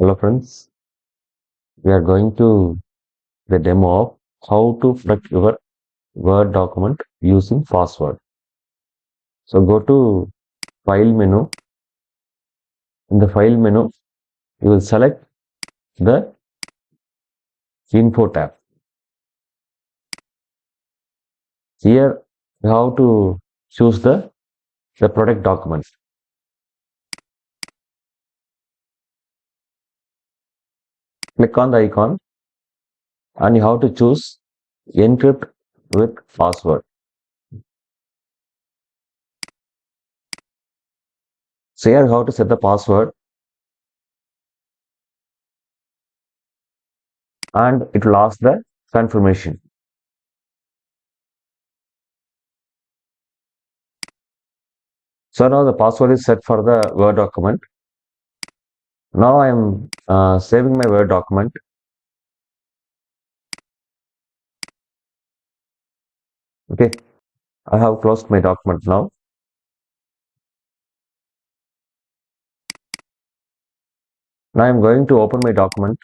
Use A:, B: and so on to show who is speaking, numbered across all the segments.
A: Hello friends, we are going to the demo of how to protect your Word document using password. So go to file menu. In the file menu, you will select the info tab. Here you have to choose the product document. Click on the icon and you have to choose encrypt with password. So here you have to set the password and it will ask the confirmation. So now the password is set for the Word document. Now I am saving my Word document. Okay, I have closed my document now. Now I am going to open my document.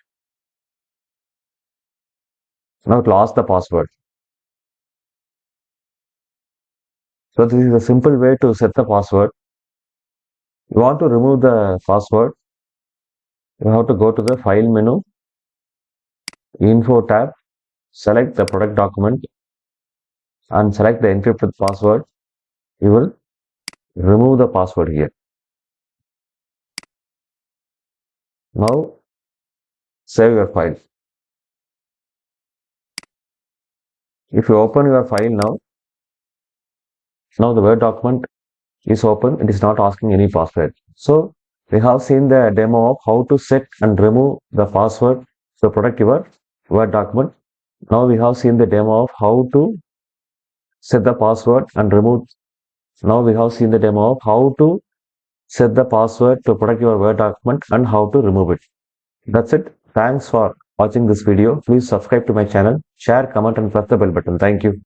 A: Now it will ask the password. So this is a simple way to set the password. You want to remove the password, you have to go to the file menu, info tab, select the product document and select the encrypted password. You will remove the password here. Now save your file. If you open your file now the Word document is open. It is not asking any password. So we have seen the demo of how to set and remove the password to protect your Word document. Now we have seen the demo of how to set the password and remove. Now we have seen the demo of how to set the password to protect your Word document and how to remove it. That's it. Thanks for watching this video. Please subscribe to my channel, share, comment and press the bell button. Thank you.